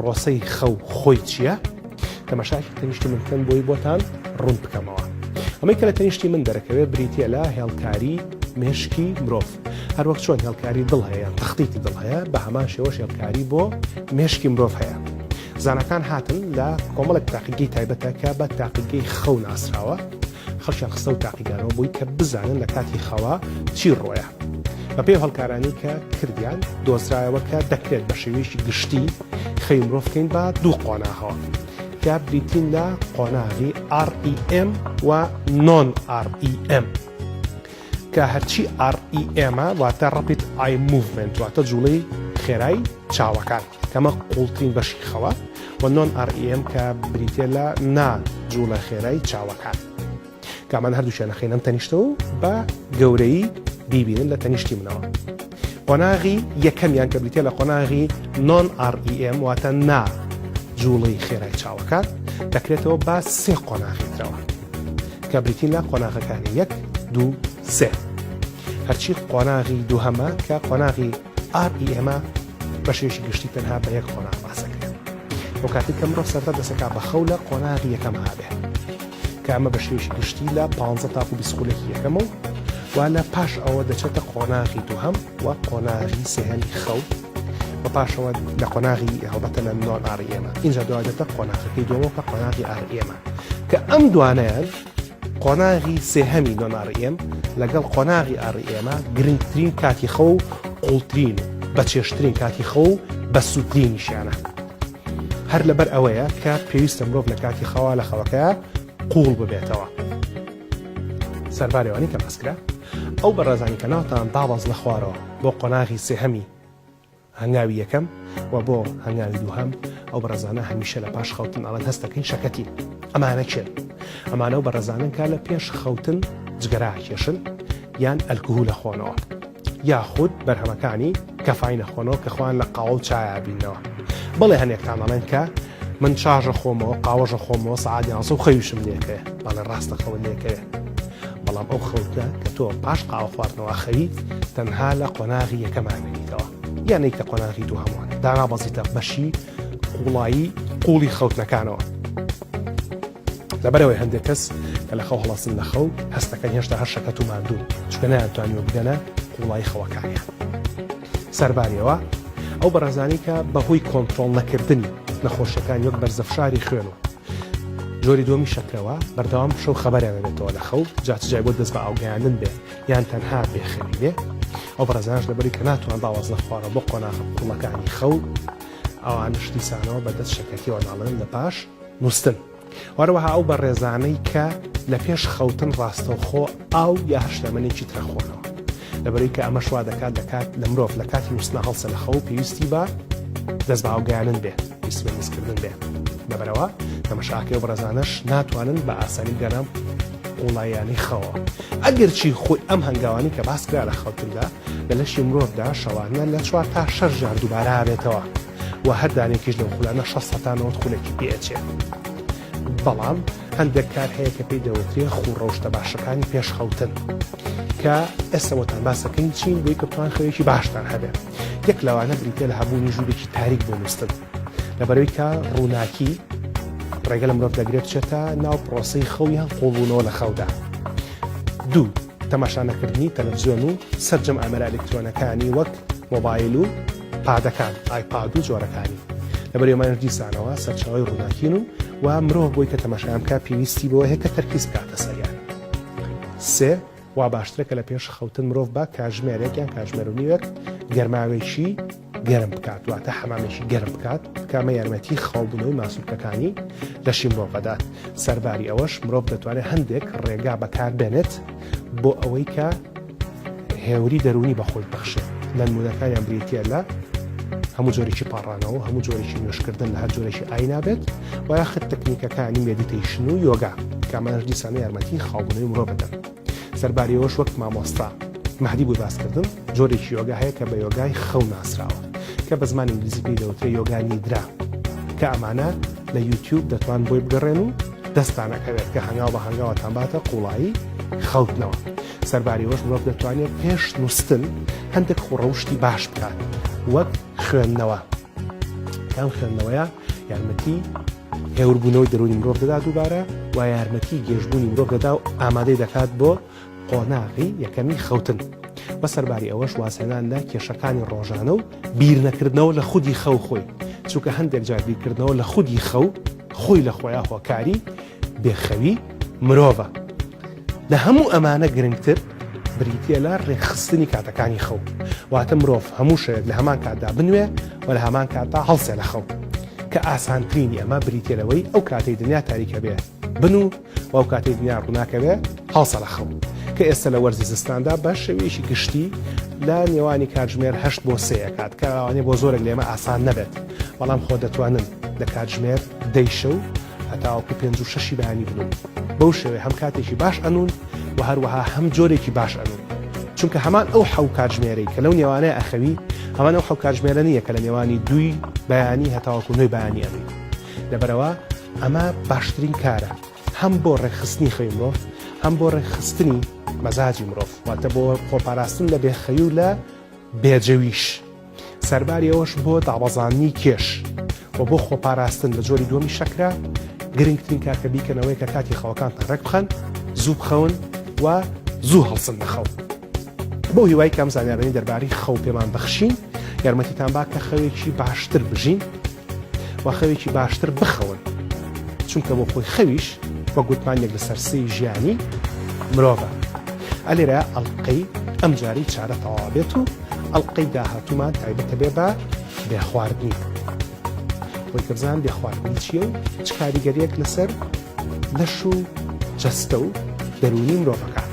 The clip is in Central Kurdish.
ڕۆسەی خەو خۆی چییە؟ تەماشاکی تەنیشتی من بکەن بۆی بۆتان ڕوون بکەمەوە. ئەمەی کە لە تەنیشتی من دەرەکەوێت بریتە لە هێڵکاری مێشکی مرۆڤ. هەروەک چۆن هێڵکاری دڵ هەیە، تەختیتی دڵ هەیە، بە هەمان شێوەش هێڵکاری بۆ مێشکی مرۆڤ هەیە. زانەکان هاتن لە کۆمەڵێک تاقیگەی تایبەتە کە بە تاقیگەی خەو ناسراوە، خەڵکیان خستە و تاقیگانەوە بووی کە بزانن لە کاتی خەوا چی ڕۆیە. بە پێی هەڵکارانی کە کردیان دۆزرایەوە کە دەکرێت بە شێوەیەکی گشتی خەوی مرۆڤ بکەین بە دوو قۆناغەوە کە بریتین لە قۆناغی REM و non-REM کە هەرچی REM-ە واتە Rapid Eye Movement واتە جوڵەی خێرای چاوەکان کەمە قوڵترین بەشی خەوە و non-REM کە بریتە لە جوڵە خێرای چاوەکان کامان هەردووشیان نەخێنم تەنیشتە و بە گەورەی بیبینن لە تەنیشتی منەوە. قۆناغی یەکەمیان کە بریتە لە قۆناغی non-REM واتە جوڵەی خێرای چاوەکان دەکرێتەوە بە سێ قۆناغی ترەوە کە بریتین لە قۆناغەکانی 1، 2، 3. هەرچی قۆناغی دووهەمە کە قۆناغی REM-ە بە شێوەیەکی گشتی تەنها بە یەک قۆناغ باسەکرێت. ئەو کاتی کە مرۆڤ سەرەتا دەسەکا بە خەو لە قۆناغی یەکەم هابێ کە ئەمە بە شێوەیەکی گشتی لە 15 تا 20 خولێکی یەکەمە و لە پاش ئەوە دەچێتە قۆناغی دووهەم و قۆناغی سێهەمی خەو و پاشەوە لە قۆناغی هەڵبەتە لە non-REM-ە اینجا دوایدێتە قۆناغەکەی دووەمە کە قۆناغی REM-ە کە ئەم دوانەیان قۆناغی سێهەمی non-REM لەگەڵ قۆناغی REM-ە گرنگترین کاتی خەو و قوڵترین بە چێشترین کاتی خەو و بە سووترینیشیانە. هەر لەبەر ئەوەیە کە پێویستە مرۆڤ لە کاتی خەوا لە خەوەکەیە قوڵ ببێتەوە. سەربارەوانی کە باسکرا ئەو بەڕێزانی کە ناوتان داوەز لە خوارەوە بۆ قۆناغی سێهەمی هەنگاوی یەکەم و بۆ هەنگاوی دووهەم ئەو بەڕێزانە هەمیشە لە پاش خەوتن ئەڵەن هەستەکەین شەکەتین. ئەمانە چێن؟ ئەمانە و بەڕێزانن کە لە پێش خەوتن جگەرا کێشن یان ئەلکوهۆل لەخۆنەوە یاخود بەرهەمەکانی کەفاین نەخۆنەوە کە خوان لە قاوە چایە بینەوە. بەڵێ هەنێکتان ئەڵێن کە من چاژە خۆمەوە قاوەژە خۆمەوە سەعاتی 11 و خەویشم لێکەیە بەڵێ ڕاستە خەوە لێکەیە. بەڵام ئەو خەوتە کە تۆ پاش قاوە خواردنەوە خەوی تەنها لە قۆناغی یەکەمان بینیتەوە یانەی کە قۆناغی دووهەموان دانابەزیتە بەشی قوڵایی قوڵی خەوتنەکانەوە. لەبەرەوەی هەندێک کەس کە لە خەو هەڵەسن لە خەو هەستەکەن هێشتا هەر شەکەت و ماندوو چونکە نەیانتوانیوە بگەنە قوڵایی خەوەکانیان. سەرباریەوە ئەو بەڕێزانی کە بەهۆی کۆنتڕۆڵ نەکردنی نەخۆشیەکان وەک بەرزەفشاری خوێن و جۆری دووەمی شەکرەوە بەردەوام شەو خەبەریان دەبێتەوە لە خەو جای بۆ دەست بە ئاوگەیاندن بێ یان تەنها بێخەوی بێ ئەو بەڕێزانش لەبەری کە ناتوان داواز لە خوارە بۆ قۆناغ قوڵەکانی خەو ئەوانش دیسانەوە بەدەست شەکەتیەوە ناڵێن لە پاش نووستن. وەروەها ئەو بەڕێزانەی کە لە پێش خەوتن ڕاستەوخۆ ئاو یا هەشتەمەنێکی ترەخۆنەوە لەبەری کە ئەمە شوا دەکات لە مرۆڤ لە کاتی نووستنە هەڵسە لە خەو پێویستی بە دەست بە ئاوگەیاندن بێ پێویستی بە میزکردن بێ. لەبەرەوە تەماشاکەی بەڕێزانەش ناتوانن بە ئاسانی گەرم قوڵاییانی خەوە ئەگەر چی خۆی ئەم هەنگاوانی کە باسکرا لە خەوتندا لە لەشی مرۆڤدا شەوانە لە 4 تا 6 جار دووبارە هابێتەوە و هەر دانێکیش لەو خولانە 600 تا 90 خولێکی پێچێت. بەڵام هەندێک کار هەیە کە پێی دەوترێ خوڕەوشتە باشەکانی پێش خەوتن کە ئێستاوەتان باسەکەین چین بۆی کە بتوان خەوێکی باشتان هەبێت. یەک لەوانە بریتێ لە هەبوونی ژوورێکی تاریک بۆ نووستن لەبەرەوەی کە ڕووناکی ڕێگە لە مرۆڤ دەگرێت بچێتە ناو پرۆسەی خەویان قوڵبوونەوە لە خەودا. 2 تەماشا نەکردنی تەلەڤیزیۆن و سەرجەم ئامێرە ئەلکترۆنەکانی وەک مۆبایل و پادەکان ئایپاد و جۆرەکانی لەبەرێمانش دیسانەوە سەرچاوی ڕووناکین و مرۆڤ بۆی کە تەماشایان بکات پێویستی بۆ هەیە کە تەرکیز بکاتە سەریان. 3 وا باشترە کە لە پێش خەوتن مرۆڤ بە کاتژمێرێک یان کاتژمێرونیوەک گەرماوێکی گەرم بکات واتە حەمامێکی گەرم بکات کامە یارمەتی خەڵبوونەوەی ماسوولکەکانی لەشی مرۆڤدات. سەرباری ئەوەش مرۆڤ دەتوانێت هەندێک ڕێگا بەکار بێنێت بۆ ئەوەی کە هێوری دەرونی بەخۆی بەخشێت. لە نمونەکانیان بریتە لە هەموو جۆرێکی پاڕانەوە هەموو جۆرێکی نوێشکردن لە هەر جۆرێکی ئاینابێت و یاخت تەکنیکەکانی مێدیتەیشن و یۆگا کامانش دیسانە یارمەتی خەڵبوونەوەی مرۆڤ بدەن. سەرباریەوەش وەک مامۆستا مەهدی بۆی باسکردن جۆرێکی یۆگا هەیە کە بە یۆگای خەو ناسراوە کە بە زمانی ئینگلیزی پێی دەوترێت یۆگا نیدرا کە ئەمانە لە یوتیوب دەتوان بۆی بگەڕێن و دەستانەکەوێت کە هەنگاو بە هەنگاوەتان باتە قوڵایی خەوتنەوە. سەرباریەوەش مرۆڤ دەتوانێت پێش نووستن هەندێک خوڕەوشتی باش بکات وەک خوێندنەوە ئەم خوێندنەوەیە یارمەتی هێوربوونەوەی دەرونی مرۆڤ دەدا دووبارە و یارمەتی گێژبوونی مرۆڤ دەدا و ئامادەی دەکات بۆ قۆناغی یەکەمی خەوتن. بە سەرباری ئەوەش واسێناندا کێشەکانی ڕۆژانە و بیر نەکردنەوە لە خودی خەو خۆی، چونکە هەندێک جار بیرکردنەوە لە خودی خەو خۆی لە خۆیان هۆکاری بێخەوی مرۆڤە. لە هەموو ئەمانە گرنگتر بریتە لە ڕێخستنی کاتەکانی خەو، واتە مرۆڤ هەموو شەیەک لە هەمان کاتدا بنوێ و لە هەمان کاتدا هەڵسێ لە خەو، کە ئاسانترینی ئەمە بریتێلەوەی ئەو کاتەی دنیا تاریکە بێ بن و ئەو کاتەی دنیا ڕووناکە بێ هەڵسە لە خەو، کە ئێستا لە وەرزی زستاندا بە شێوەیەکی گشتی لە نێوانی کاتژمێر 8 بۆ 3 کات کە ئەوانێ بۆ زۆرێک لێمە ئاسان نەبێت، بەڵام خۆ دەتوانن لە کاتژمێر 10 شەو هەتاوەکو 5 و 6 بەیانی بنون. بەو شێوەیە هەم کاتێکی باش ئەنون و هەروەها هەم جۆرێکی باش ئەنون، چونکە هەمان ئەو حەو کاتژمێرەی کە لەو نێوانەیە ئەخەوی هەمان ئەو حەو کاتژمێرە نییە کە لە نێوانی 2 بەیانی هەتاوەکو 9 بەیانی ئەنوی. لەبەرەوە ئەمە باشترین کارە هەم بۆ ڕێخستنی خەوی مرۆڤ، هەم بۆ ڕێخستنی مەزاجی مرۆڤ، واتە بۆ خۆپاراستن لە بێخەوی و لە بێجەویش. سەرباری ئەوەش بۆ دابەزاننی کێش و بۆ خۆپاراستن لە جۆری دووەمی شەکرا گرنگترین کارکە بیکەنەوەی کە کاتی خەوەکانتان ڕێک بخەن، زوو بخەون و زوو هەڵسن لە خەو. بۆ هیوای کەم زانیاریی دەربارەی خەو پێمان بەخشین، یارمەتیتان با کە خەوێکی باشتر بژین و خەوێکی باشتر بخەون، چونکە بۆ خۆی خەویش وە گوتمانێک لە سەرسەی ژیانی مرۆڤە. ئەلێرە ئەڵلقەی ئەم جاری چارە تەواو بێت و ئەڵلقەی داهاتوومان تایبەتە بێ بە بێخواردنی. بۆی کە بزان بێخواردنی چییە و چ کاریگەریەک لەسەر لەش و جەستە و دەرونی مرۆڤەکە